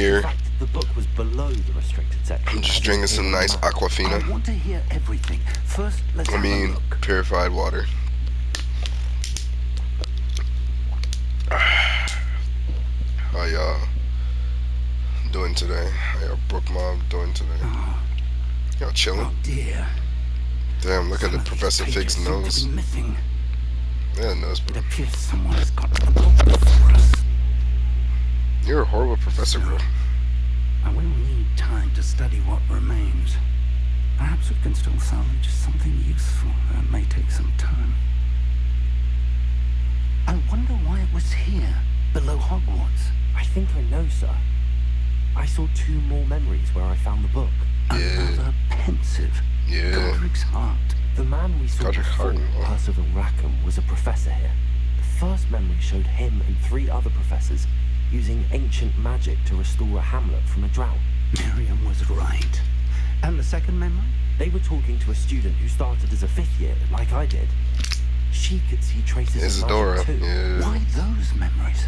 here. In fact, the book was below the restricted section. I'm just drinking some nice Aquafina. I want to hear everything. First, let's have a look. Purified water. How y'all doing today? How y'all Brook Mob doing today? Y'all chilling? Oh dear. Damn, look at the Professor Fig's nose. Yeah, nose. It appears someone has got the book before us. You're a horrible professor, bro. I will need time to study what remains. Perhaps we can still salvage something useful. That may take some time. I wonder why it was here, below Hogwarts. I think I know, sir. I saw 2 more memories where I found the book. Another pensive. Godric's heart. The man we saw before, Percival Rackham, was a professor here. The first memory showed him and 3 other professors using ancient magic to restore a hamlet from a drought. Miriam was right. And the second memory? They were talking to a student who started as a 5th year, like I did. She could see traces of magic too. Why those memories?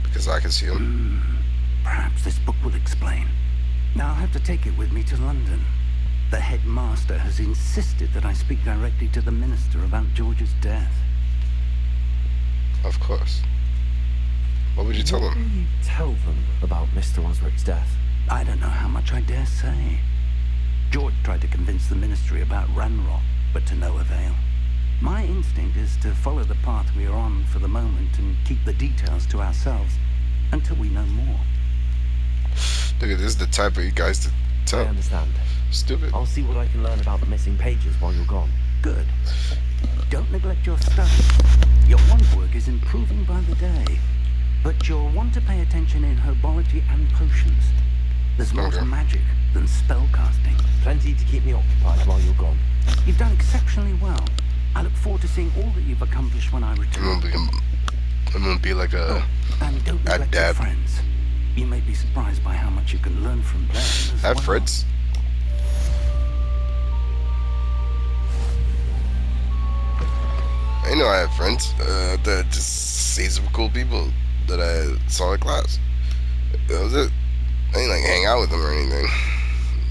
Because I can see them. Perhaps this book will explain. Now I'll have to take it with me to London. The headmaster has insisted that I speak directly to the minister about George's death. Of course. What would you tell them? What will you tell them about Mr. Osric's death? I don't know how much I dare say. George tried to convince the ministry about Ranrock, but to no avail. My instinct is to follow the path we are on for the moment and keep the details to ourselves until we know more. Look at this, the type of you guys to tell. I understand. Stupid. I'll see what I can learn about the missing pages while you're gone. Good. Don't neglect your studies. Your wand work is improving by the day. But you'll want to pay attention in herbology and potions. There's more to magic than spellcasting. Plenty to keep me occupied while you're gone. You've done exceptionally well. I look forward to seeing all that you've accomplished when I return. I'm gonna be like a and don't neglect your friends. You may be surprised by how much you can learn from them as I have well. friends. I know I have friends. They're just see some cool people that I saw in class. That was it. I didn't like hang out with them or anything.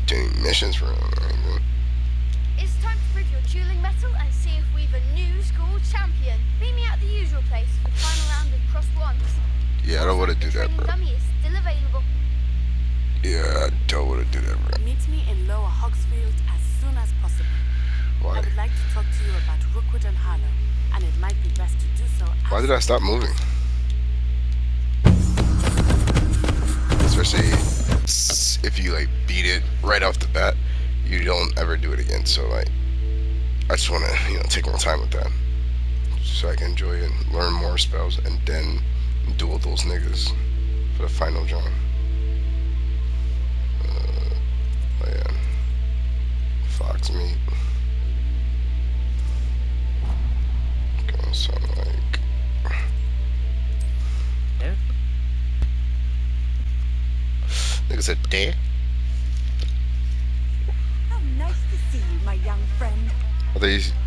Do any missions for them or anything. It's time to prove your dueling mettle and see if we've a new school champion. Meet me at the usual place for the final round of crossed wands. Yeah, I don't want to do that, bro. Dummy is still available. Yeah, I don't want to do that, bro. Meet me in Lower Hogsfield as soon as possible. Why? I would like to talk to you about Rookwood and Harlow, and it might be best to do so. Why did I stop moving? Especially if you like beat it right off the bat, you don't ever do it again. So like, I just want to take more time with that, so I can enjoy it and learn more spells, and then duel those niggas for the final jump. Oh yeah, fox meat. Gonna sound like. Nigga said, "Dare." How nice to see you, my young friend. I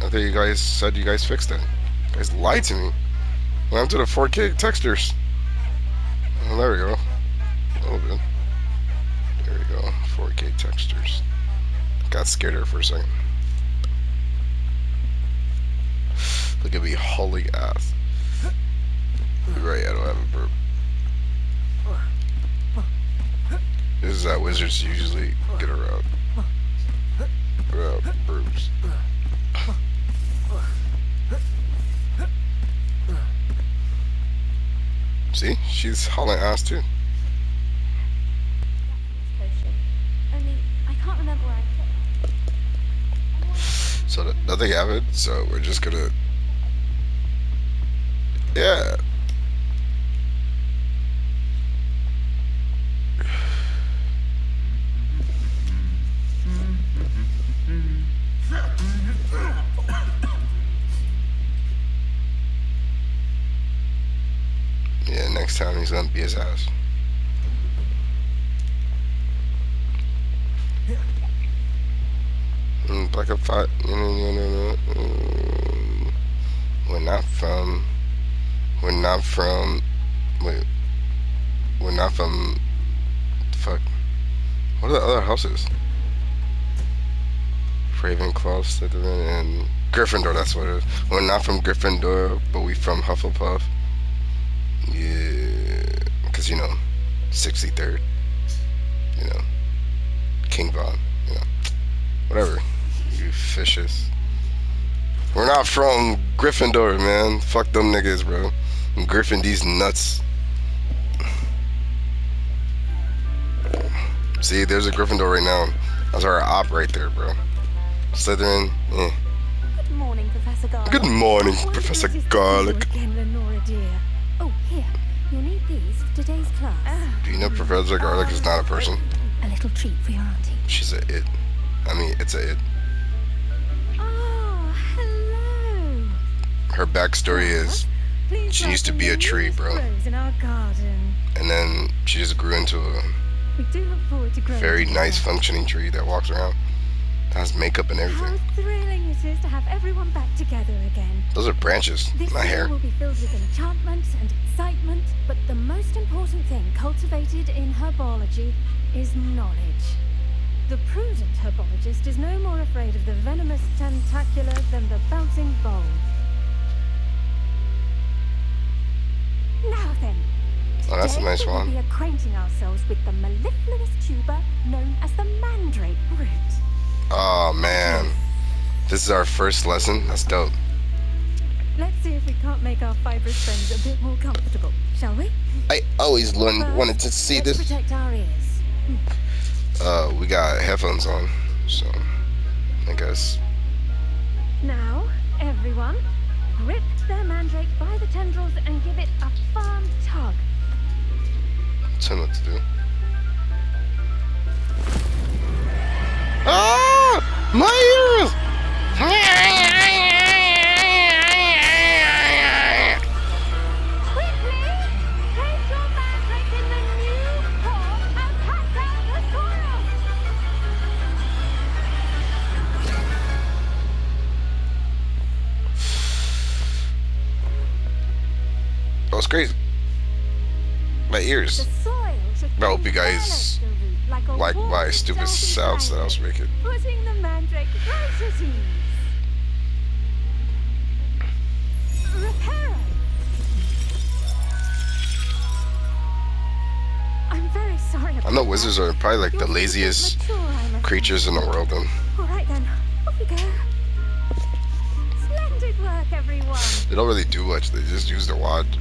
thought you guys said you guys fixed it. You guys lied to me. Went up to the 4K textures. Oh, there we go. A little bit. There we go. 4K textures. Got scared there for a second. Look at me hauling ass. Right, I don't have a burp. This is how wizards usually get around. Without burps. See? She's hauling ass too. Only I can't remember where I put it. So nothing happened, so we're just gonna... Yeah. Yeah, next time he's gonna be his ass. Black up 5. We're not from. Wait. We're not from fuck? What are the other houses? Ravenclaw, Slytherin, and Gryffindor. That's what it is. We're not from Gryffindor, but we from Hufflepuff. Yeah, because 63rd. King Von. Whatever. You fishes. We're not from Gryffindor, man. Fuck them niggas, bro. I'm Griffin these nuts. See, there's a Gryffindor right now. That's our op right there, bro. Slytherin, eh. Good morning, Professor Garlic. Good morning, Professor Garlic. Again, Lenora dear. Oh, here. You'll need these for today's class. Do you know Professor Garlic is not a person? A little treat for your auntie. She's a it. I mean, it's a it. Oh, hello. Her backstory is Please she used to be a welcome the tree, newest bro. rose in our garden. And then she just grew into a We do look forward to growing very together. nice functioning tree that walks around. Has makeup and How everything. thrilling it is to have everyone back together again. Those are branches, This not year hair. will be filled with enchantment and excitement, but the most important thing cultivated in herbology is knowledge. The prudent herbologist is no more afraid of the venomous tentacular than the bouncing bowl. Now then, Oh, that's a today nice we will one. be acquainting ourselves with the mellifluous tuber known as the mandrake root. Oh man, this is our first lesson. That's dope. Let's see if we can't make our fibrous friends a bit more comfortable, shall we? I always First, wanted to see let's this. protect our ears. We got headphones on, so I guess. Now, everyone, grip their mandrake by the tendrils and give it a firm tug. Tell me what to do. Ah! My ears! Quickly, place your mandrake in the new pot and pat down the soil. That was crazy. My The ears. soil should I hope you guys envelop the root like a like warm, my stupid stealthy sounds that I was blanket, making. putting the mandrake right at ease. Reparo. I'm very sorry about I know that. wizards are probably like You're the a bit laziest mature, I'm afraid. creatures in the world. And All right then, off we go. Splendid work, everyone. they don't really do much. They just use their wand.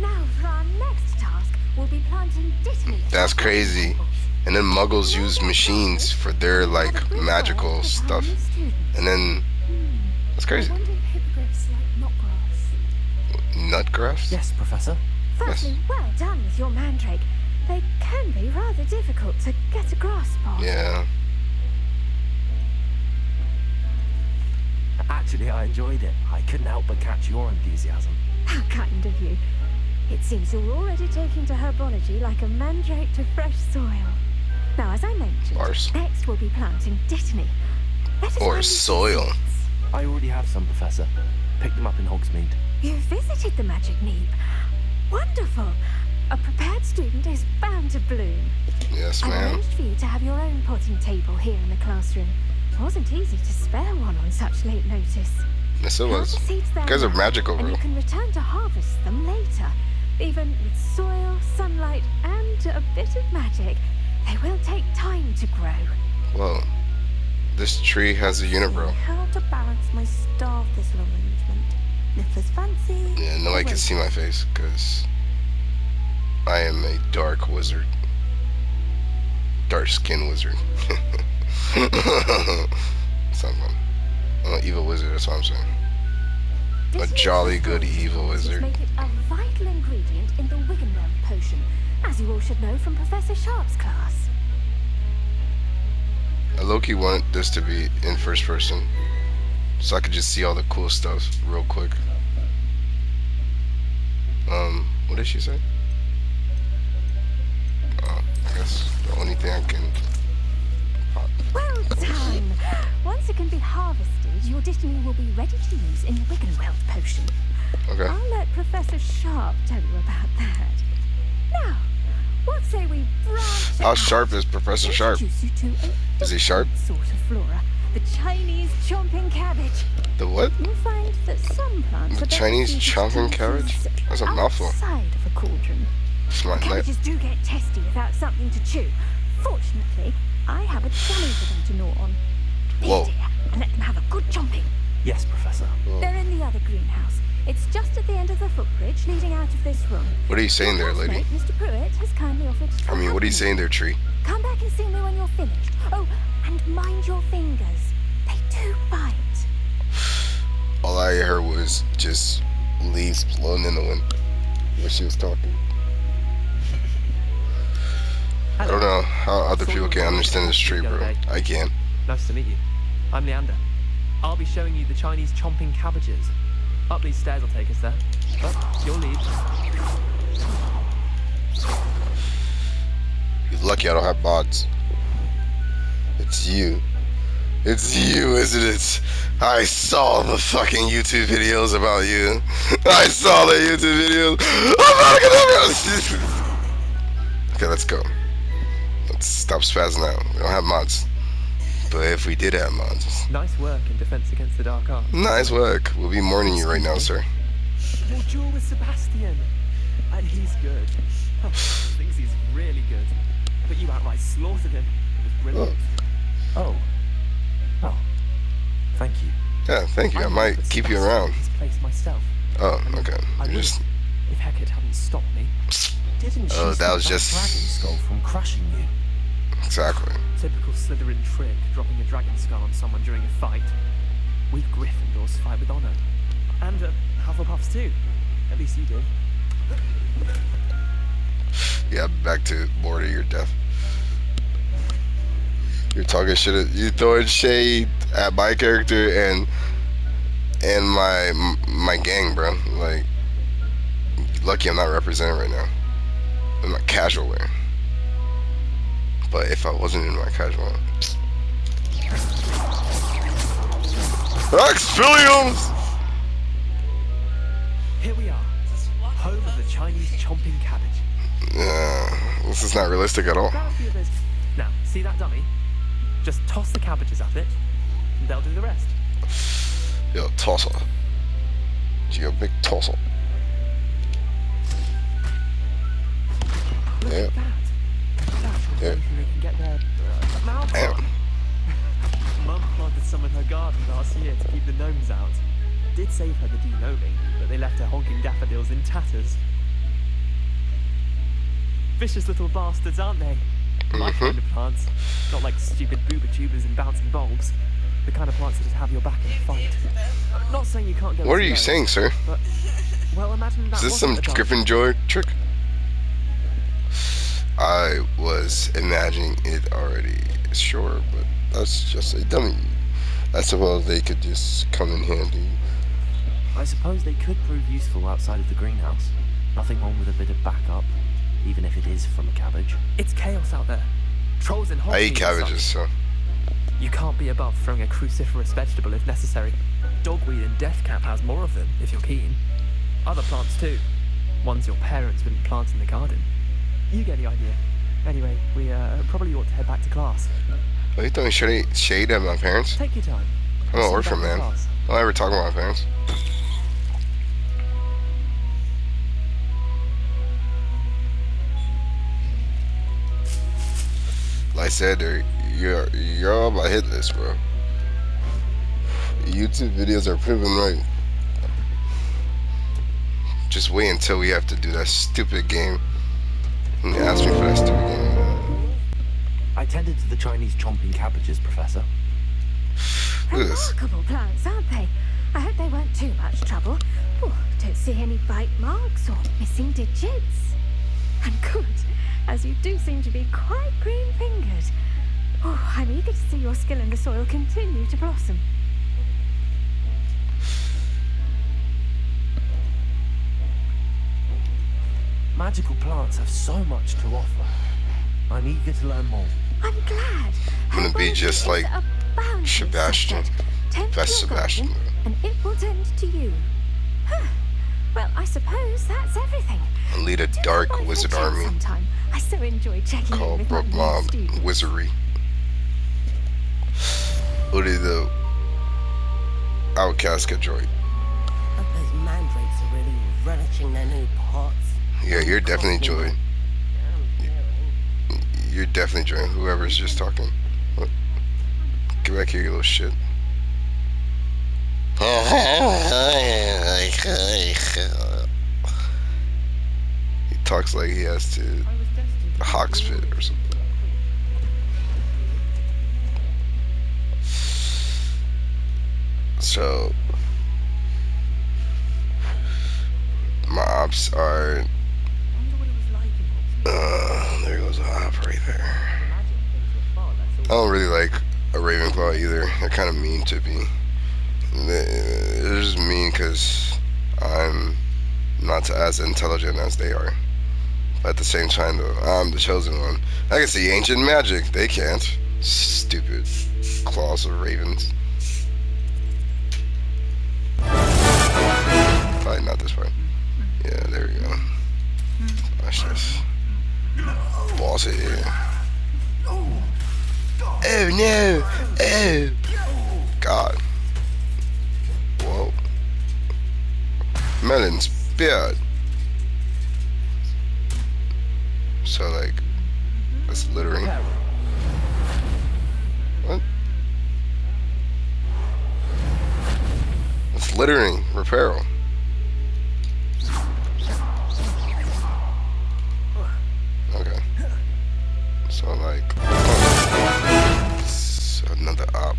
Now for our next task, we'll be planting dittany. That's crazy. And then muggles use machines for their like magical stuff. And then that's crazy. I wonder if hippogriffs like knotgrass. Nutgrass? Yes, Professor. Firstly, well done with your mandrake. They can be rather difficult to get a grasp of. Yeah. Actually, I enjoyed it. I couldn't help but catch your enthusiasm. How kind of you. It seems you're already taking to herbology like a mandrake to fresh soil. Now, as I mentioned, Bars. next we'll be planting dittany. Let us Or find some soil. seeds. I already have some, Professor. Picked them up in Hogsmeade. You visited the magic neep. Wonderful. A prepared student is bound to bloom. Yes, I ma'am. arranged for you to have your own potting table here in the classroom. It wasn't easy to spare one on such late notice. Yes, it Plant was. the seeds there You guys are now, magical, and bro. you can return to harvest them later. Even with soil, sunlight, and a bit of magic, they will take time to grow. Whoa. This tree has a unibrow. How to balance my star thistle arrangement. Niffler's fancy. Yeah, nobody can see my face because I am a dark wizard. Dark skin wizard. Sounds fun. I'm an evil wizard, that's what I'm saying. A jolly good evil wizard. Make it a vital ingredient in the Wiggenweld potion, as you all should know from Professor Sharp's class. I low-key wanted this to be in first person, so I could just see all the cool stuff real quick. What did she say? I guess the only thing I can pop. Well done! Once it can be harvested, your dittany will be ready to use in the Wiggenweld potion. Okay. I'll let Professor Sharp tell you about that. Now, How sharp is Professor Sharp? Introduce you to a Is he sharp? different sort of flora, the Chinese chomping cabbage. The what? You'll find that some plants The are better Chinese suited chomping to cabbage? use That's a mouthful. outside of a cauldron. Smart night. Cabbages do get testy without something to chew. Fortunately, I have a dummy for them to gnaw on. Whoa. Here, dear, and let them have a good chomping. Yes, Professor. They're in the other greenhouse. It's just at the end of the footbridge leading out of this room. What are you saying there, lady? Classmate, Mr. Pruitt has kindly offered to I mean, what are you accompany saying there, tree? Come back and see me when you're finished. Oh, and mind your fingers. They do bite. All I heard was just leaves blowing in the wind when she was talking. I don't know how other people can understand this tree, bro. I can't. Nice to meet you. I'm Leander. I'll be showing you the Chinese chomping cabbages. Up these stairs will take us there. Oh, your lead. You're lucky I don't have mods. It's you. It's you, isn't it? I saw the fucking YouTube videos about you. I saw the YouTube videos. I'm not gonna... Okay, let's go. Let's stop spazzing out. We don't have mods. But if we did have mods... Nice work in defense against the dark arts. Nice work. We'll be mourning you right now, sir. Your duel with Sebastian. And he's good. Oh, thinks he's really good. But you outright slaughtered him. It was brilliant. Oh. Oh. Thank you. Yeah, thank you. I might keep you around. His place myself. Oh, okay. I would Just... if Hecate hadn't stopped me. Didn't she Oh, that stop was just... dragon skull from crushing you? Exactly. Typical Slytherin trick, dropping a dragon skull on someone during a fight. We Gryffindors fight with honor. And Hufflepuffs too. At least you did. Yeah, back to bored of your death. You're talking shit. You throwing shade at my character and my gang, bro. Like, lucky I'm not represented right now. In my casual wear. But if I wasn't in my casual wear, Expelliarmus! Here we are, home of the Chinese chomping cabbage. This is not realistic at all. Grab a few of those. Now, see that dummy? Just toss the cabbages at it, and they'll do the rest. Yo, toss off. You got a big toss off. Look Yeah. at that. That's Yeah. anything they can get their mouths Damn. on. Mum planted some in her garden last year to keep the gnomes out. Did save her the de-gnoming, but they left her honking daffodils in tatters. Vicious little bastards, aren't they? My kind of plants. Not like stupid booba tubers and bouncing bulbs. The kind of plants that just have your back in a fight. Not saying you can't go. What are as you low, saying, sir? But, well, imagine that Is this some wasn't a dog. Gryffindor trick? I was imagining it already, sure, but that's just a dummy. I suppose they could just come in handy. I suppose they could prove useful outside of the greenhouse. Nothing wrong with a bit of backup, even if it is from a cabbage. It's chaos out there. Trolls and I eat hogsmeade and cabbages, such. so... You can't be above throwing a cruciferous vegetable if necessary. Dogweed and deathcap has more of them, if you're keen. Other plants too. Ones your parents wouldn't plant in the garden. You get the idea. Anyway, we probably ought to head back to class. Are you throwing shade at my parents? Take your time. I'm I'll an see you orphan, back in man. class. I don't ever talk about my parents. Like I said, you're on my hit list, bro. YouTube videos are proven right. Just wait until we have to do that stupid game. And they ask me for that stupid game. I tended to the Chinese chomping cabbages, Professor. Look at this. Remarkable plants, aren't they? I hope they weren't too much trouble. Oh, don't see any bite marks or missing digits. And good, as you do seem to be quite green-fingered. Oh, I'm eager to see your skill in the soil continue to blossom. Magical plants have so much to offer. I'm eager to learn more. I'm glad. I'm gonna be Herbology just is like a boundless Sebastian. subject. Tend to Best your garden, Sebastian. and it will tend to you. Huh. Well, I suppose that's everything. Lead a Do dark come by for a wizard chat army sometime. I so enjoy checking in called with my new BrokkBoiPlay students. Wizardry. Only the outcast get joy. Hope those mandrakes are really relishing their new pots. Yeah, you're definitely Cost me joy. You're definitely joy. Whoever's just talking. What? Get back here, you little shit. He talks like he has to hawks fit or something. So my ops are there goes a op right there. I don't really like a Ravenclaw either. They're kind of mean to me. They're just mean because I'm not as intelligent as they are. But at the same time, though, I'm the chosen one. I can see ancient magic. They can't. Stupid claws of ravens. Probably not this way. Yeah, there we go. Watch this. Boss it here. Oh no! Oh! God. Whoa. Melon's beard. So, like, that's littering. What? That's littering. Repair. Okay. So, like, oh. So another op.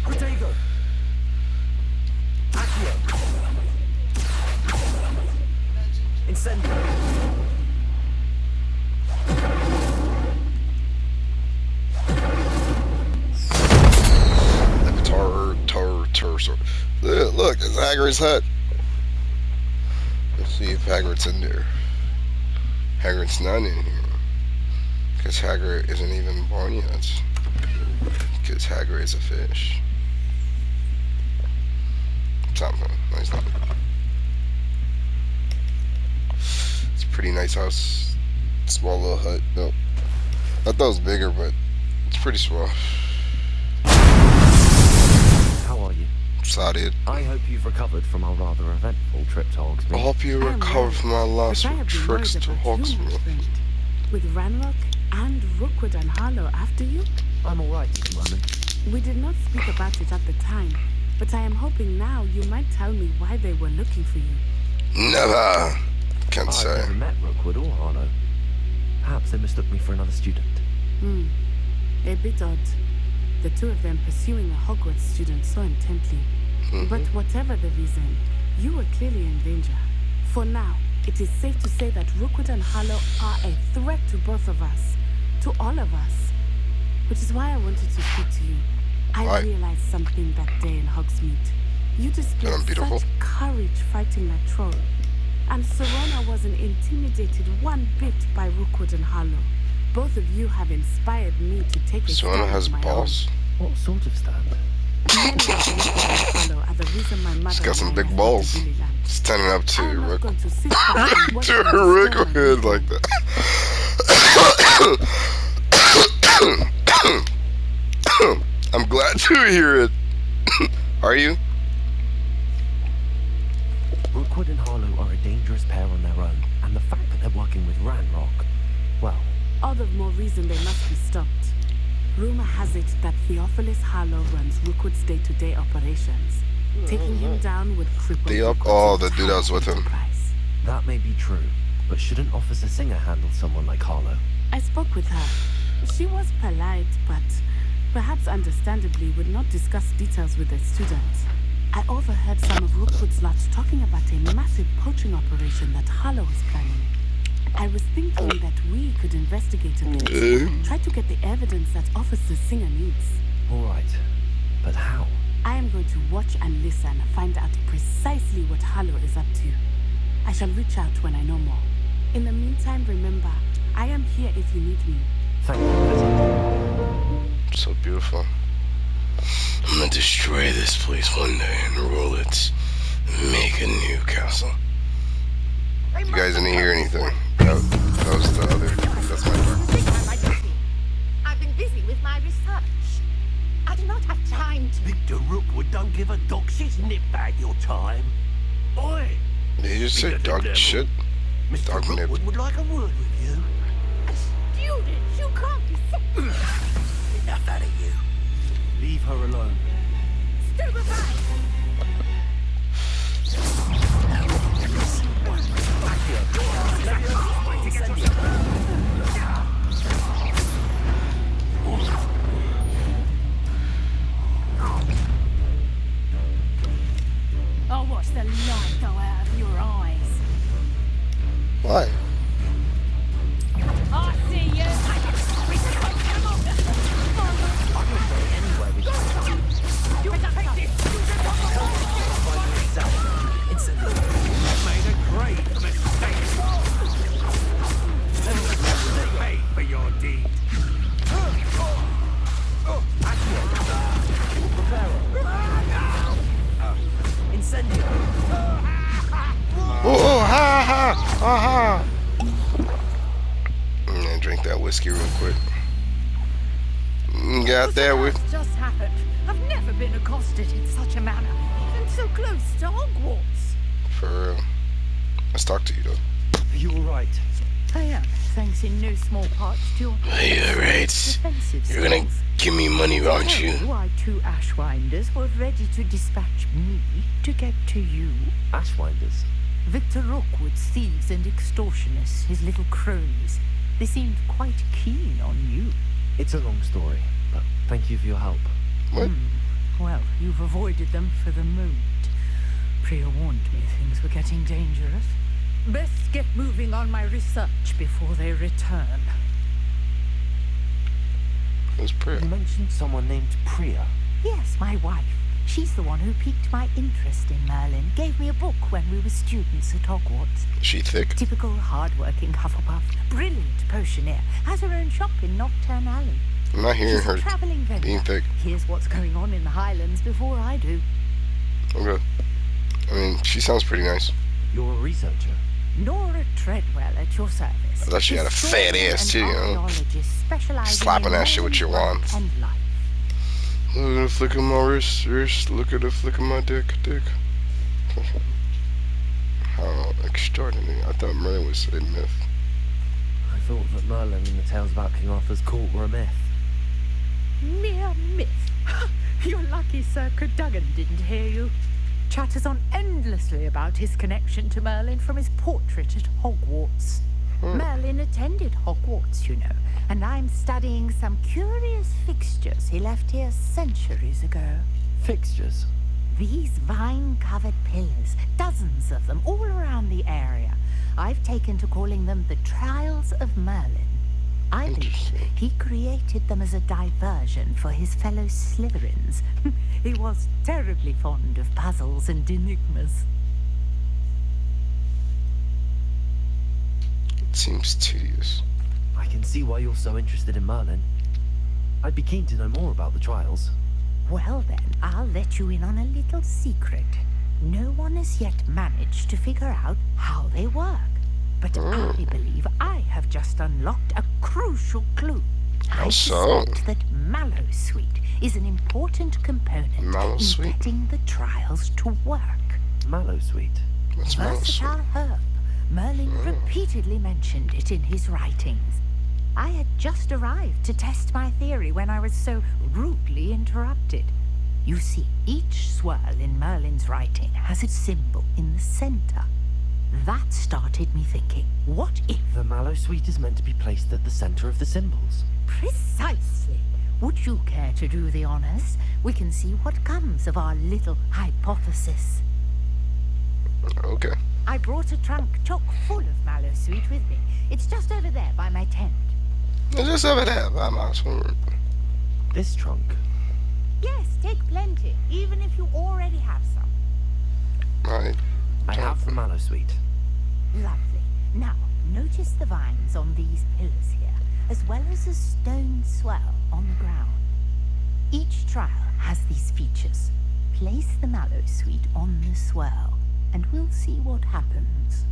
Protego. Accio. Incendio. Look, it's Hagrid's hut. Let's see if Hagrid's in there. Hagrid's not in here. Because Hagrid isn't even born yet. Because Hagrid is a fish. Something. No, he's not. It's a pretty nice house. Small little hut. Nope. I thought it was bigger, but it's pretty small. How are you? Excited. I hope you've recovered from our rather eventful trip to Hogsmeade. I hope you recover from our last But I have been trips worried to about you, my Hogsmeade. friend. With Ranrock and Rookwood and Harlow after you? I'm alright at the moment. We did not speak about it at the time, but I am hoping now you might tell me why they were looking for you. Never. Can't I've say. never met Rookwood or Harlow. Perhaps they mistook me for another student. A bit odd. The two of them pursuing a Hogwarts student so intently. But whatever the reason, you were clearly in danger. For now, it is safe to say that Rookwood and Harlow are a threat to both of us. To all of us. Which is why I wanted to speak to you. I realized something that day in Hogsmeade. You displayed such courage fighting that troll. And Serona wasn't intimidated one bit by Rookwood and Harlow. Both of you have inspired me to take a stand Serona has of my balls. What sort of stand? Many of Rookwood and Harlow are the reason my mother He's got some and I big have balls. left Billy Land. Standing up to I am not Rick. going to sit back and watch To them Rick destroy my head new like home. that. I'm glad to hear it. Are you? Rookwood and Harlow are a dangerous pair on their own, and the fact that they're working with Ranrock, well, All the more reason they must be stopped. Rumor has it that Theophilus Harlow runs Rookwood's day-to-day operations. Taking him down would cripple Rookwood's the dude that was entire with him. enterprise. that may be true, but shouldn't Officer Singer handle someone like Harlow? I spoke with her. She was polite, but perhaps understandably would not discuss details with the students. I overheard some of Rookwood's lot talking about a massive poaching operation that Harlow was planning. I was thinking that we could investigate a bit. Try to get the evidence that Officer Singer needs. Alright, but how? I am going to watch and listen, find out precisely what Harlow is up to. I shall reach out when I know more. In the meantime, remember, I am here if you need me. Thank you, Professor. So beautiful. I'm gonna destroy this place one day and rule it. Make a new castle. You guys didn't hear anything. That was the other. That's my part. I've been busy with my research. I do not have time to... Victor Rookwood don't give a dog shit's nip back your time. Oi! Did you just say dog shit? Mr. Dog nip. Rookwood would like a word with you. Student, you can't be sick. Enough out of you. Leave her alone. Stupefy! I'll watch the light go out of your eyes. Why? I see you. Made a great mistake. Pay for your deed. Incendio. Oh, ha ha ha ha! I'm gonna drink that whiskey real quick. Got that with. What's just happened? I've never been accosted in such a manner. I'm so close to Hogwarts. For real. Let's talk to you though. Are you alright? I am, thanks in no small part to your Yeah, right. defensive You're gonna skills. give me money, aren't you? Why two Ashwinders were ready to dispatch me to get to you. Ashwinders. Victor Rookwood's thieves and extortionists, his little cronies. They seemed quite keen on you. It's a long story, but thank you for your help. What? Well, you've avoided them for the moment. Priya warned me things were getting dangerous. Best get moving on my research before they return. Who's Priya? You mentioned someone named Priya. Yes, my wife. She's the one who piqued my interest in Merlin. Gave me a book when we were students at Hogwarts. Is she thick? Typical hard-working Hufflepuff. Brilliant potioneer. Has her own shop in Nocturne Alley. I'm not hearing She's her a traveling vendor. being thick. Here's what's going on in the Highlands before I do. Okay. I mean, she sounds pretty nice. You're a researcher. Nora Treadwell at your service. I thought she had a fat ass too, you know. Slapping that shit with your wand. And life. Look at the flick of my wrist. Look at the flick of my dick. How extraordinary. I thought Merlin was a myth. I thought that Merlin and the tales about King Arthur's court were a myth. Mere myth. You're lucky Sir Cadogan didn't hear you. Chatters on endlessly about his connection to Merlin from his portrait at Hogwarts. Merlin attended Hogwarts, you know, and I'm studying some curious fixtures he left here centuries ago. Fixtures? These vine-covered pillars, dozens of them all around the area. I've taken to calling them the Trials of Merlin. I believe he created them as a diversion for his fellow Slytherins. He was terribly fond of puzzles and enigmas. It seems tedious. I can see why you're so interested in Merlin. I'd be keen to know more about the trials. Well then, I'll let you in on a little secret. No one has yet managed to figure out how they work. But I believe I have just unlocked a crucial clue. How I so? suspect that Mallowsweet is an important component Mallowsweet? in getting the trials to work. Mallowsweet. What's Versatile herb. Merlin repeatedly mentioned it in his writings. I had just arrived to test my theory when I was so rudely interrupted. You see, each swirl in Merlin's writing has its symbol in the center. That started me thinking, what if... The Mallowsweet is meant to be placed at the center of the symbols. Precisely. Would you care to do the honors? We can see what comes of our little hypothesis. Okay. I brought a trunk chock full of Mallowsweet with me. It's just over there by my tent. It's just over there by my sword. This trunk? Yes, take plenty, even if you already have some. I have the Mallowsweet. Lovely. Now, notice the vines on these pillars here. as well as a stone swell on the ground. Each trial has these features. Place the mallow sweet on the swirl, and we'll see what happens.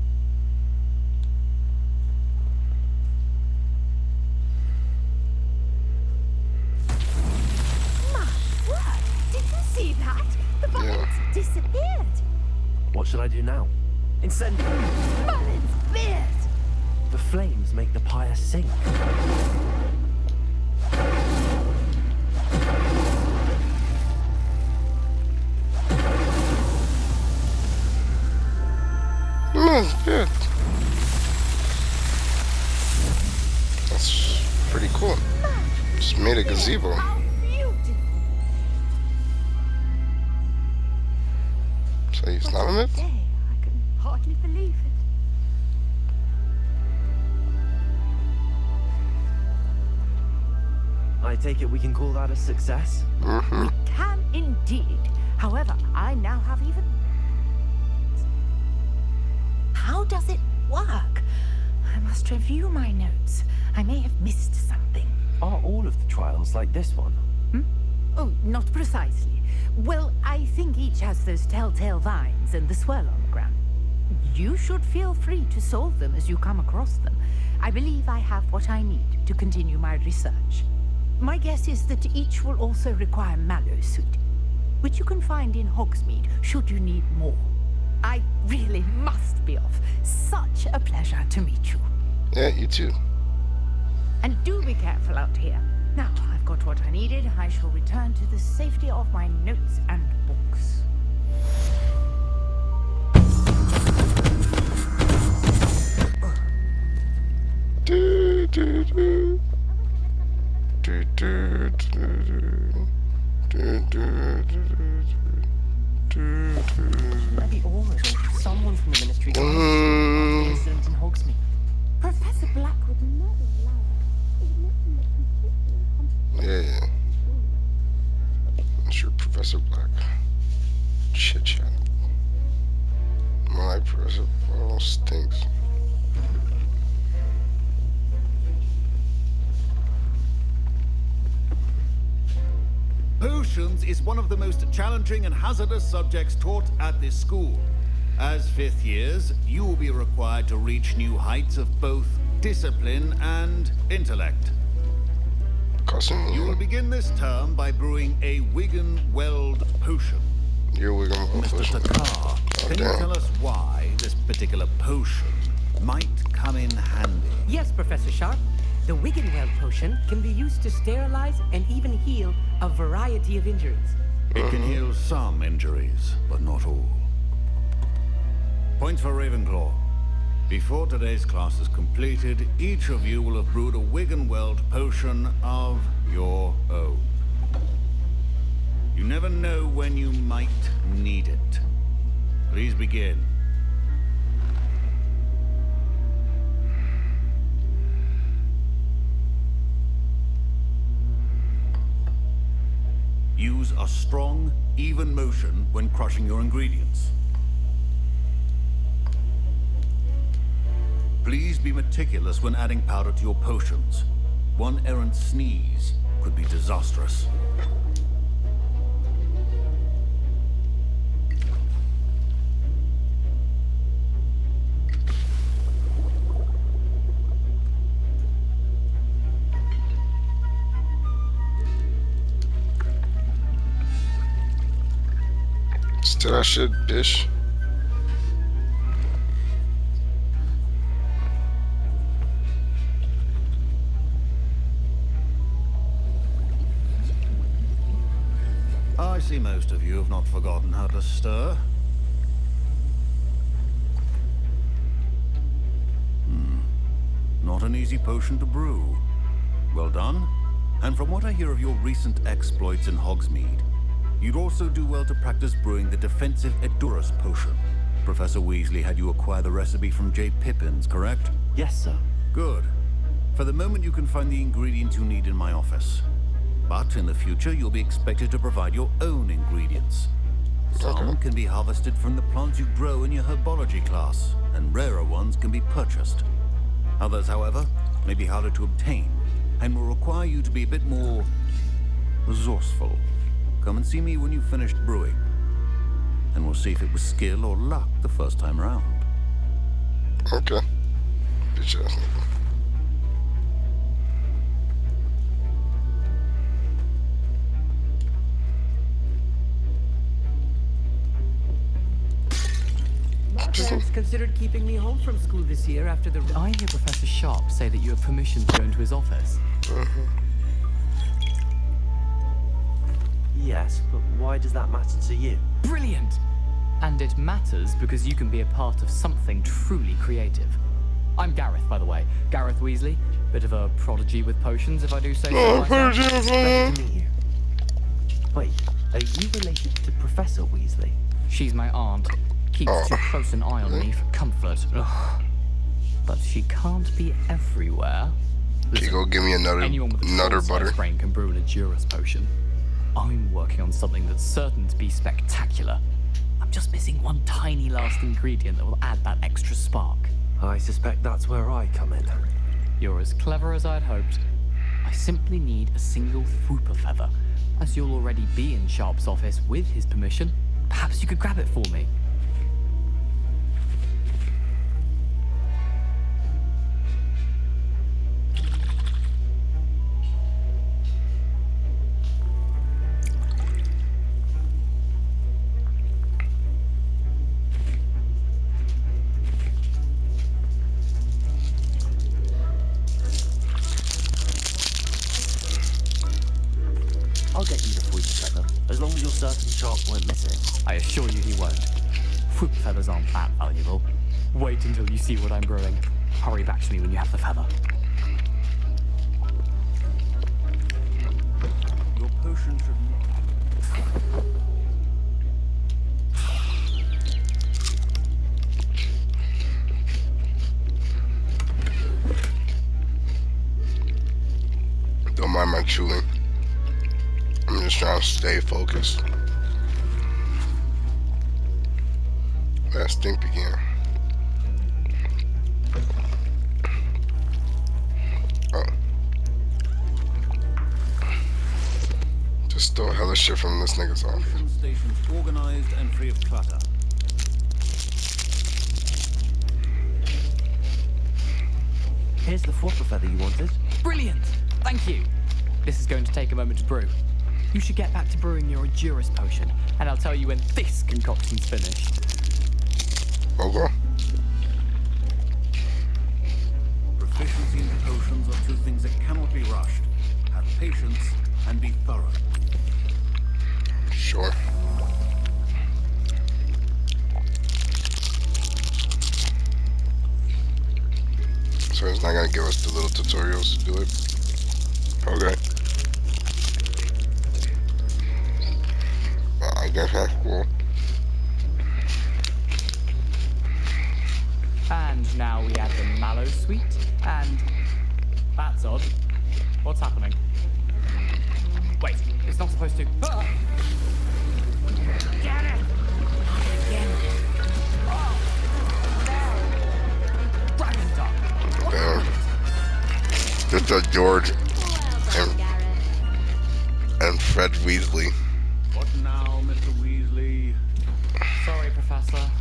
My word! Did you see that? The buttons disappeared. What should I do now? Incendio! Merlin's beard! The flames make the pyre sink. Good. That's pretty cool. Just made a gazebo. How beautiful! So he's not on it? Day, I can hardly believe it. I take it we can call that a success? Mm-hmm. We can indeed. However, I now have even... How does it work? I must review my notes. I may have missed something. Are all of the trials like this one? Oh, not precisely. Well, I think each has those telltale vines and the swirl on the ground. You should feel free to solve them as you come across them. I believe I have what I need to continue my research. My guess is that each will also require mallow sweet, which you can find in Hogsmeade should you need more. I really must be off. Such a pleasure to meet you. Yeah, you too. And do be careful out here. Now I've got what I needed. I shall return to the safety of my notes and books. Do, do, do. Do, do, do, do. Do, do, do, do, do. Maybe Aurors or someone from the Ministry got after the incident in Hogsmeade. Professor Black would never allow it. It makes him look completely incompetent. Yeah. I'm sure Professor Black. Chit chat. My Professor Black stinks. Potions is one of the most challenging and hazardous subjects taught at this school. As fifth years, you will be required to reach new heights of both discipline and intellect. You will begin this term by brewing a Wigan-Weld potion. You're Wigan-Weld Mr. potion. Takar, can you tell us why this particular potion might come in handy? Yes, Professor Sharp. The Wigan-Weld potion can be used to sterilize and even heal a variety of injuries. It can heal some injuries, but not all. Points for Ravenclaw. Before today's class is completed, each of you will have brewed a Wigan-Weld potion of your own. You never know when you might need it. Please begin. Use a strong, even motion when crushing your ingredients. Please be meticulous when adding powder to your potions. One errant sneeze could be disastrous. Still that shit, bitch. I see most of you have not forgotten how to stir. Not an easy potion to brew. Well done. And from what I hear of your recent exploits in Hogsmeade, you'd also do well to practice brewing the defensive Edurus potion. Professor Weasley had you acquire the recipe from J. Pippins, correct? Yes, sir. Good. For the moment, you can find the ingredients you need in my office. But in the future, you'll be expected to provide your own ingredients. Some can be harvested from the plants you grow in your herbology class, and rarer ones can be purchased. Others, however, may be harder to obtain and will require you to be a bit more resourceful. Come and see me when you've finished brewing, and we'll see if it was skill or luck the first time around. Okay. Bitch ass nigga. My parents considered keeping me home from school this year after the... I hear Professor Sharp say that you have permission to go into his office. Yes, but why does that matter to you? Brilliant! And it matters because you can be a part of something truly creative. I'm Gareth, by the way. Gareth Weasley. Bit of a prodigy with potions, if I do say so myself. Pleasure to meet you. Wait, are you related to Professor Weasley? She's my aunt. Keeps too close an eye on me for comfort. Ugh. But she can't be everywhere. Can you go give me another Anyone with a nutter troll-sized butter? brain can brew an Adurus potion. I'm working on something that's certain to be spectacular. I'm just missing one tiny last ingredient that will add that extra spark. I suspect that's where I come in. You're as clever as I'd hoped. I simply need a single Fwooper feather. As you'll already be in Sharp's office with his permission, perhaps you could grab it for me. I'll get you the Fwooper feather, as long as you're certain Sharp won't miss it. I assure you he won't. Fwooper feathers aren't that valuable. Wait until you see what I'm brewing. Hurry back to me when you have the feather. Your potion should not... Don't mind my chewing. I'm just trying to stay focused. That stink began. Oh. Just stole hella shit from this nigga's office. Potion stations organized and free of clutter. Here's the Fwooper feather you wanted. Brilliant! Thank you! This is going to take a moment to brew. You should get back to brewing your Adurus potion, and I'll tell you when this concoction's finished. Okay. Proficiency in potions are two things that cannot be rushed. Have patience and be thorough. Sure. So it's not gonna give us the little tutorials to do it. Okay. Well, I guess that's cool. And now we add the mallow sweet, and... That's odd. What's happening? Wait, it's not supposed to... Ah! Get it! Again. Dragon Duck! Damn. Just adored and Fred Weasley. What now, Mr. Weasley? Sorry, Professor.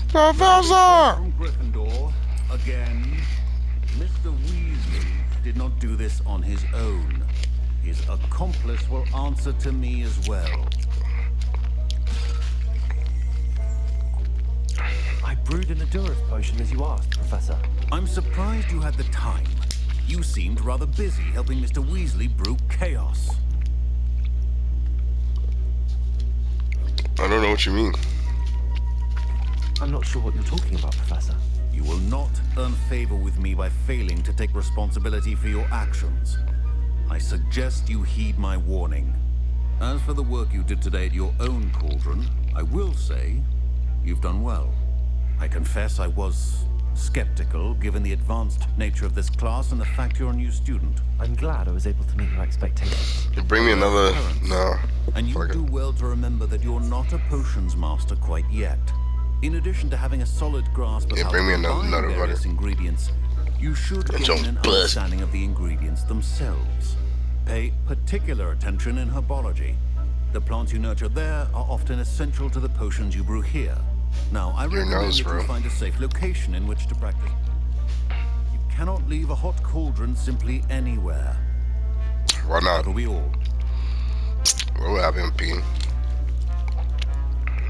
Professor! From Gryffindor, again. Mr. Weasley did not do this on his own. His accomplice will answer to me as well. I brewed an Adurus potion as you asked, Professor. I'm surprised you had the time. You seemed rather busy helping Mr. Weasley brew chaos. I don't know what you mean. I'm not sure what you're talking about, Professor. You will not earn favor with me by failing to take responsibility for your actions. I suggest you heed my warning. As for the work you did today at your own cauldron, I will say you've done well. I confess I was skeptical given the advanced nature of this class and the fact you're a new student. I'm glad I was able to meet your expectations. You bring me another... No. And you do well to remember that you're not a potions master quite yet. In addition to having a solid grasp of how bring me to combine another various ingredients, You should gain an understanding of the ingredients themselves. Pay particular attention in herbology. The plants you nurture there are often essential to the potions you brew here. Now, I recommend that you find a safe location in which to practice. You cannot leave a hot cauldron simply anywhere. Why not? That'll be all. What will happen, Pete?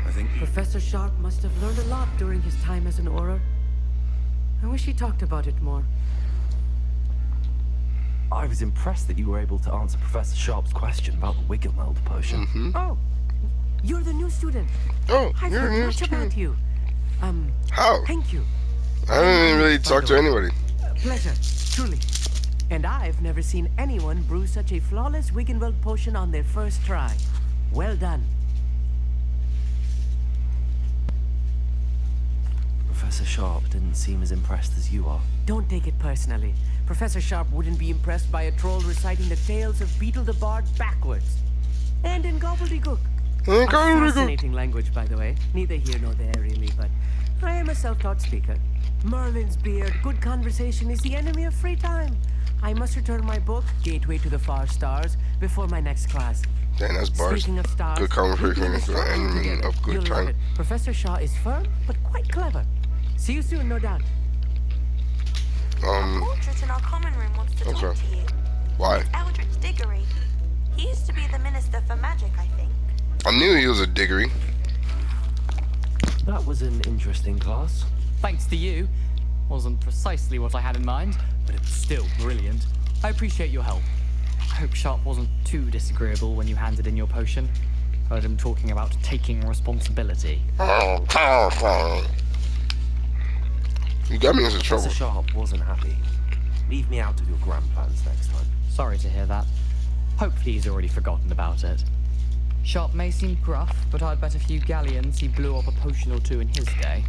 I think Professor Sharp must have learned a lot during his time as an Auror. I wish he talked about it more. I was impressed that you were able to answer Professor Sharp's question about the Wiggenweld potion. Oh, you're the new student. Oh, I've you're heard a new much student. about you. How? Thank you. I didn't really talk to anybody. Pleasure, truly. And I've never seen anyone brew such a flawless Wiggenweld potion on their first try. Well done. Professor Sharp didn't seem as impressed as you are. Don't take it personally. Professor Sharp wouldn't be impressed by a troll reciting the tales of Beetle the Bard backwards. And in gobbledygook. A fascinating language, by the way. Neither here nor there, really, but I am a self-taught speaker. Merlin's beard, good conversation is the enemy of free time. I must return my book, Gateway to the Far Stars, before my next class. Dang, that's bars. Speaking of stars, Good conversation is the enemy together. of good You'll love time. it. Professor Shaw is firm, but quite clever. See you soon, no doubt. A portrait in our common room wants to talk to you. Why? Eldritch Diggory. He used to be the Minister for Magic, I think. I knew he was a Diggory. That was an interesting class. Thanks to you. Wasn't precisely what I had in mind, but it's still brilliant. I appreciate your help. I hope Sharp wasn't too disagreeable when you handed in your potion. Heard him talking about taking responsibility. You got me into trouble. Professor Sharp wasn't happy. Leave me out of your grand plans next time. Sorry to hear that. Hopefully he's already forgotten about it. Sharp may seem gruff, but I'd bet a few galleons he blew up a potion or two in his day.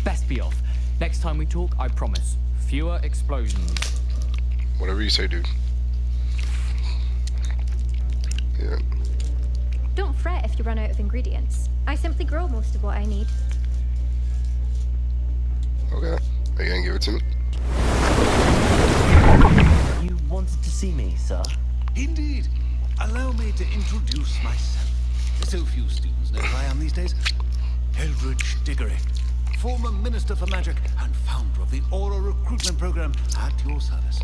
Best be off. Next time we talk, I promise. Fewer explosions. Whatever you say, dude. Yeah. Don't fret if you run out of ingredients. I simply grow most of what I need. Okay. Are you gonna give it to me? You wanted to see me, sir? Indeed. Allow me to introduce myself. So few students know who I am these days. Eldritch Diggory, former Minister for Magic and founder of the Aura Recruitment Program at your service.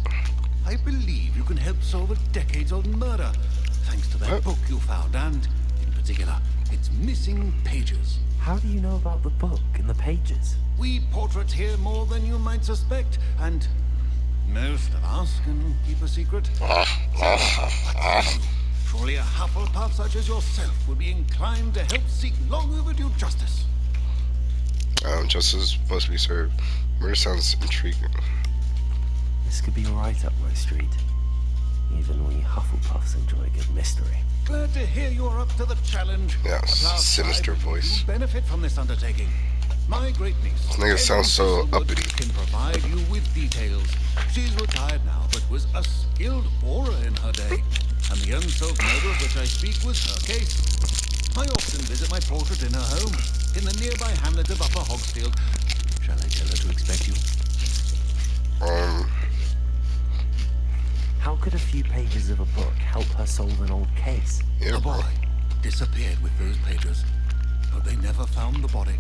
I believe you can help solve a decades-old murder, thanks to that book you found, and, in particular, its missing pages. How do you know about the book and the pages? We portrait here more than you might suspect, and most of us can keep a secret. Surely a Hufflepuff such as yourself would be inclined to help seek long overdue justice. Justice is supposed to be served. Murder sounds intriguing. This could be right up my street. Even we Hufflepuffs enjoy a good mystery. Glad to hear you're up to the challenge. Yeah, sinister voice. You benefit from this undertaking. My great niece. This nigga sounds so uppity. Can provide you with details. She's retired now, but was a skilled aura in her day. And the unsolved murder of which I speak was her case. I often visit my portrait in her home, in the nearby hamlet of Upper Hogsfield. Shall I tell her to expect you? How could a few pages of a book help her solve an old case? A boy disappeared with those pages, but they never found the body.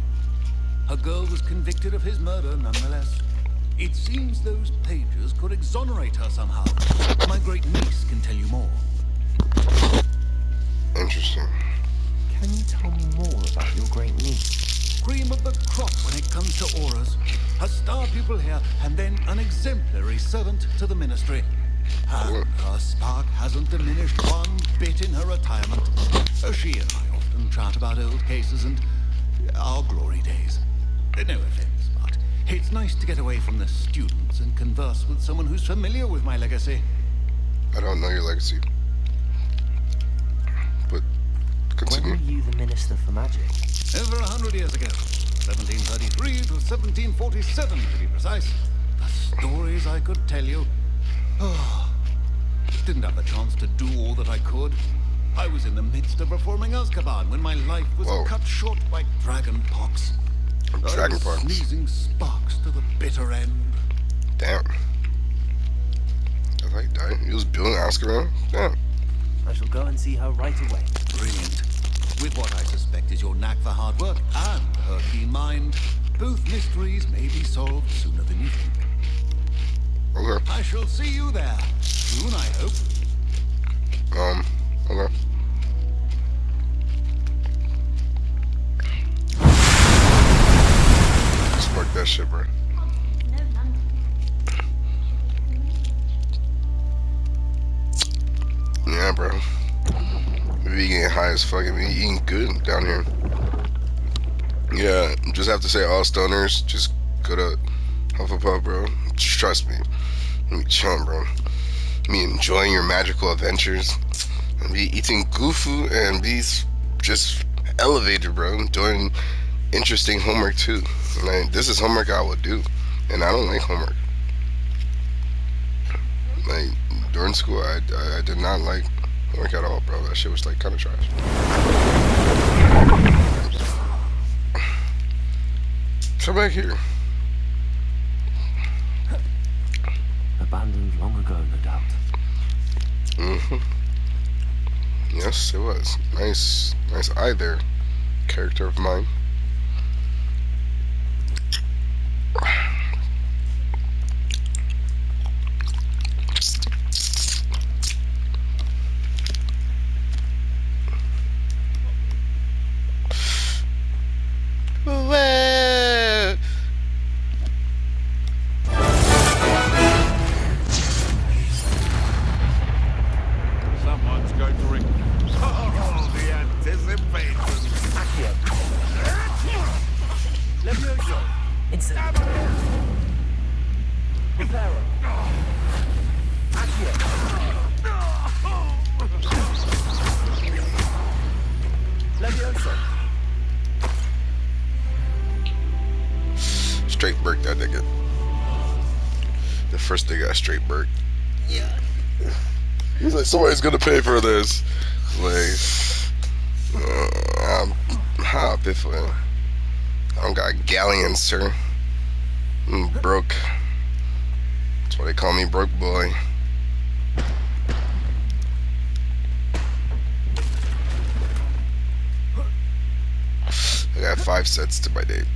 A girl was convicted of his murder nonetheless. It seems those pages could exonerate her somehow. My great niece can tell you more. Interesting. Can you tell me more about your great niece? Cream of the crop when it comes to auras. A star pupil here, and then an exemplary servant to the ministry. And her spark hasn't diminished one bit in her retirement. She and I often chat about old cases and our glory days. No offense, but it's nice to get away from the students and converse with someone who's familiar with my legacy. I don't know your legacy. But continue. When were you the Minister for Magic? Over 100 years ago. 1733 to 1747, to be precise. The stories I could tell you. Oh, didn't have the chance to do all that I could. I was in the midst of reforming Azkaban when my life was cut short by dragon pox. Dragon pox. Sneezing sparks to the bitter end. Damn. I like that. He was building Azkaban. Damn. I shall go and see her right away. Brilliant. With what I suspect is your knack for hard work and her keen mind, both mysteries may be solved sooner than you think. Okay. I shall see you there soon, I hope. Okay. Spark that shit, bro. Yeah, bro. We be getting high as fuck and we eating good down here. Yeah, just have to say, all stoners, just go to Hufflepuff, bro. Just trust me. Me chilling, bro. Me enjoying your magical adventures. And be eating good food and be just elevated, bro. Doing interesting homework, too. Like, this is homework I would do. And I don't like homework. Like, during school, I did not like homework at all, bro. That shit was, like, kind of trash. Come back here. Abandoned long ago, no doubt. Mm-hmm. Yes, it was. Nice eye there. Character of mine. Whoa. Someone's going to ring. Oh, the anticipation. Accio. Levioso. Instant. Reparo. Accio. Levioso. Straight burk that nigga. The first nigga got straight burk. Yeah. He's like, somebody's gonna pay for this. Like, I'm piffling. I don't got galleons, sir. I'm broke. That's why they call me broke boy. I got 5 sets to my date.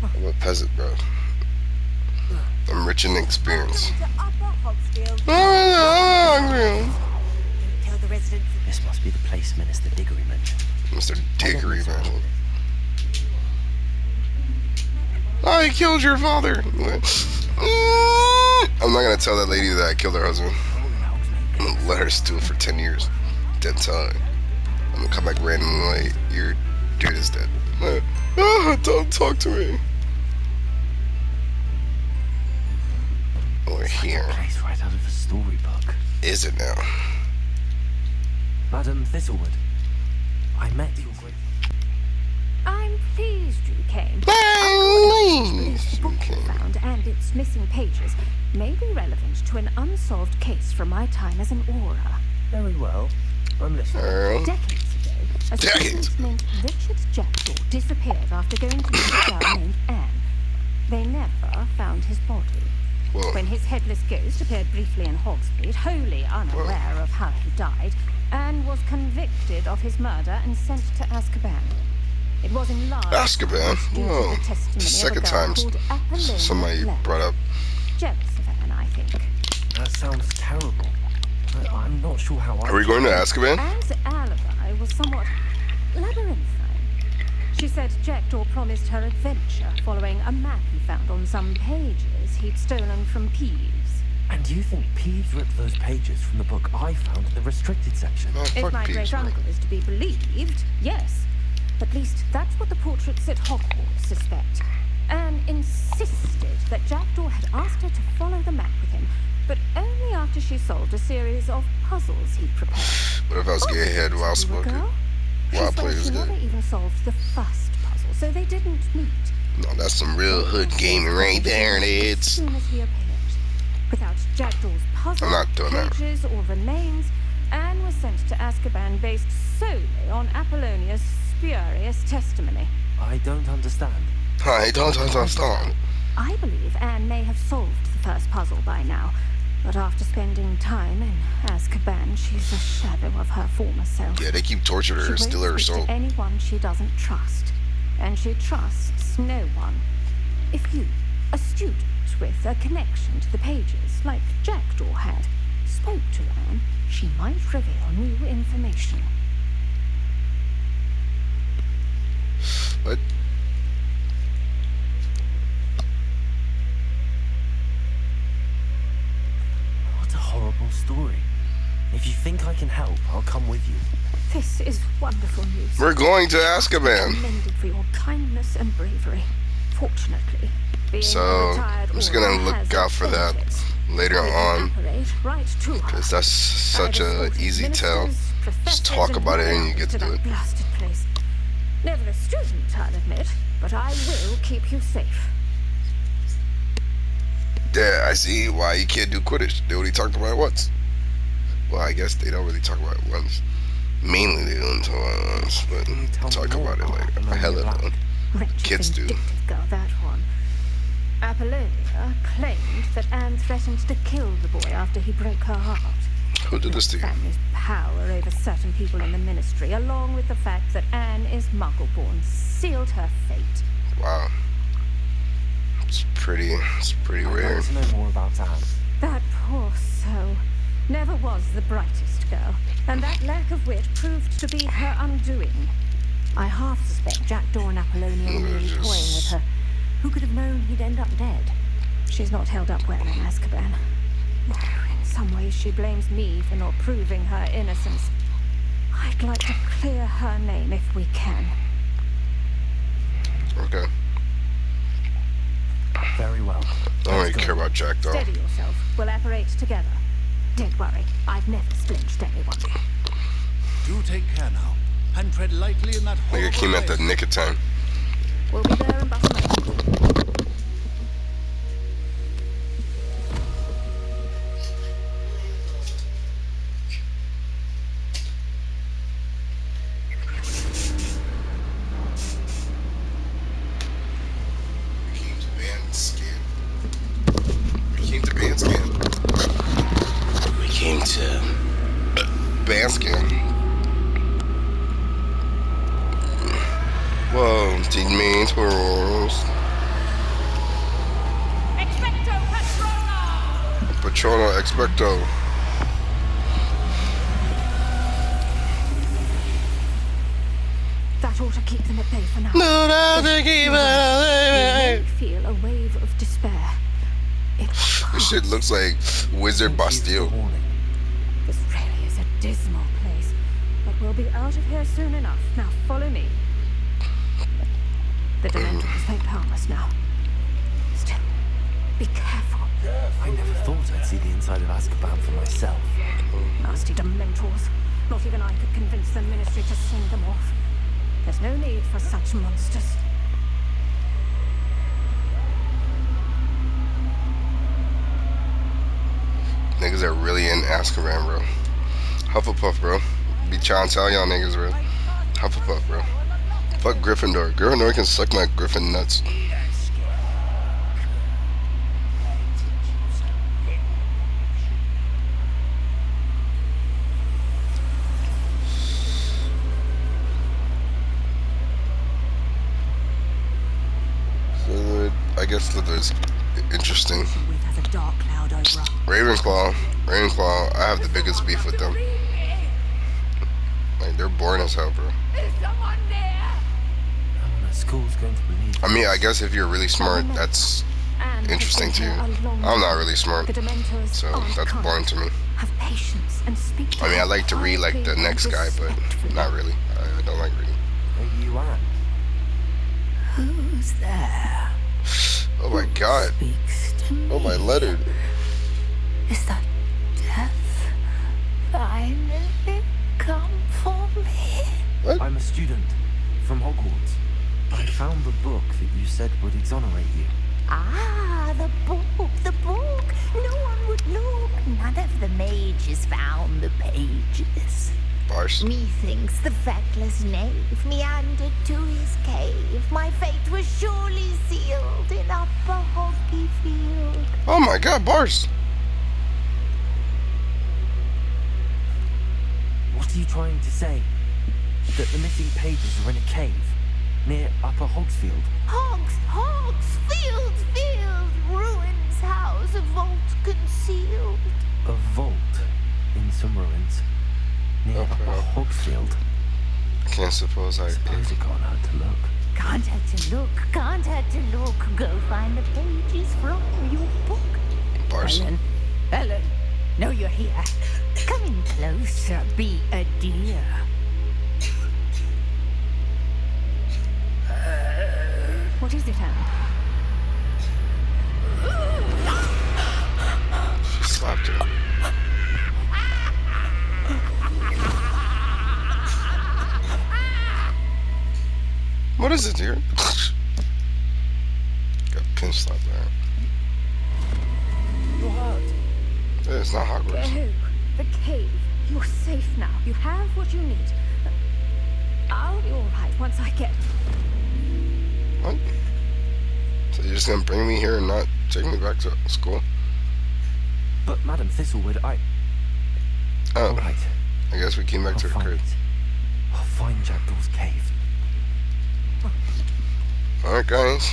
I'm a peasant, bro. I'm rich in experience. This must be the place Minister Diggory mentioned. Mr. Diggory, man. I killed your father. I'm not gonna tell that lady that I killed her husband. I'm gonna let her steal for 10 years. Dead time. I'm gonna come back randomly like, your dude is dead. Don't talk to me. We're here. Place right out of a storybook. Is it now? Madam Thistlewood, I met your great... I'm pleased you came. Please. The book you found and its missing pages may be relevant to an unsolved case from my time as an aura. Very well. I'm listening. Decades ago, a student named Richard Jackdaw disappeared after going to meet a girl named Anne. They never found his body. Whoa. When his headless ghost appeared briefly in Hogsmeade, wholly unaware of how he died, Anne was convicted of his murder and sent to Azkaban. It was in large Azkaban? Whoa. Second time somebody brought up. Jealous of Anne, I think. That sounds terrible. I'm not sure how Are we going to Azkaban? Anne's alibi was somewhat labyrinthine. She said Jackdaw promised her adventure following a map he found on some pages he'd stolen from Peeves. And you think Peeves ripped those pages from the book I found in the restricted section? If my great-uncle is to be believed, yes. At least that's what the portraits at Hogwarts suspect. Anne insisted that Jackdaw had asked her to follow the map with him, but only after she solved a series of puzzles he'd prepared. What if I was getting head while smoking? While playing She this never game? even solved the first puzzle, so they didn't meet. No, that's some real hood gaming right there, As dudes. soon as he appeared. Without Jackdaw's puzzle, I'm not doing that. pages, or remains, Anne was sent to Azkaban based solely on Apollonia's spurious testimony. I don't understand. I don't understand. I believe Anne may have solved the first puzzle by now, but after spending time in Azkaban, she's a shadow of her former self. Yeah, they keep torturing her, steal her She soul. won't speak to anyone she doesn't trust, and she trusts no one. If you, a student with a connection to the pages, like Jackdaw had, spoke to Anne, she might reveal new information. What? What a horrible story. If you think I can help, I'll come with you. This is wonderful news. We're going to Azkaban. Commended for your kindness and bravery. Fortunately, being So a retired I'm just Auror gonna look has out for that benefits. later We on, can apparate right to her. because that's such a easy tell. Just talk about it and you get to do it. Blasted place. Never a student, I'll admit, but I will keep you safe. Yeah, I see why you can't do Quidditch. They only talked about it once. Well, I guess they don't really talk about it once. Mainly they don't talk about it once, but talk about it like a hell of a kids do. Girl, that one. Apollonia claimed that Anne threatened to kill the boy after he broke her heart. Who did this to you? Family's power over certain people in the ministry, along with the fact that Anne is Muggle-born, sealed her fate. Wow. It's pretty rare. I'd like to know more about Anne. That poor soul never was the brightest girl, and that lack of wit proved to be her undoing. I half suspect Jackdaw and Apollonia were merely toying with her. Who could have known he'd end up dead? She's not held up well in Azkaban. In some ways, she blames me for not proving her innocence. I'd like to clear her name if we can. Okay. Very well. I don't really care about Jackdaw. Steady yourself. We'll apparate together. Don't worry. I've never flinched anyone. Do take care now, and tread lightly in that Nigga came at the nick of time. We'll be there in about a moment. We came to Banskin. Whoa, teach me twirls. Expecto Patrono! Patrono expecto. That ought to keep them at bay for now. No, no, keep it. You may feel a wave of despair. This shit looks like Wizard Bastille. This really is a dismal place, but we'll be out of here soon enough. Now follow me. The Dementors won't harm us now. Still, be careful. I never thought I'd see the inside of Azkaban for myself. Nasty Dementors. Not even I could convince the Ministry to send them off. There's no need for such monsters. Niggas are really in Azkaban, bro. Hufflepuff, bro. Be trying to tell y'all niggas, bro. Hufflepuff, bro. Fuck Gryffindor. Gryffindor can suck my Griffin nuts. So, I guess Slytherin's interesting. Has a dark cloud over us. Ravenclaw, I have the biggest beef with them. Like, they're boring as hell, bro. Is someone there? The school's going to believe. I mean, I guess if you're really smart, that's interesting to you. I'm not really smart, so that's boring to me. Have patience and speak to I mean, I like to read like the next guy, but not really. I don't like reading. Are you Anne? Who's there? Oh my god. Oh my letter. Is that death finally come for me? What? I'm a student from Hogwarts. I found the book that you said would exonerate you. Ah, the book, the book. No one would look None of the mages found the pages. Bars. Methinks the feckless knave meandered to his cave. My fate was surely sealed in upper Hoggy Field. Oh my god, bars. What are you trying to say? That the missing pages are in a cave near Upper Hogsfield? Hogsfield Field! Ruins house, a vault concealed. A vault in some ruins near Upper Hogsfield? I can't suppose I suppose it can't hurt to look. Can't hurt to look, can't hurt to look. Go find the pages from your book. Bars. Ellen, know you're here. Come in closer, be a dear. What is it, Anne? She slapped her. What is it, dear? Got pin slapped there. You're hurt. It's not Hogwarts. Go. The cave. You're safe now. You have what you need. I'll be all right once I get... What? So you're just gonna bring me here and not take me back to school? But Madam Thistlewood, Oh. All right. I guess we came back to the crib. I'll find Jackdaw's cave. Alright, guys.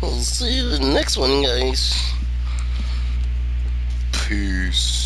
We'll see you in the next one, guys. Peace.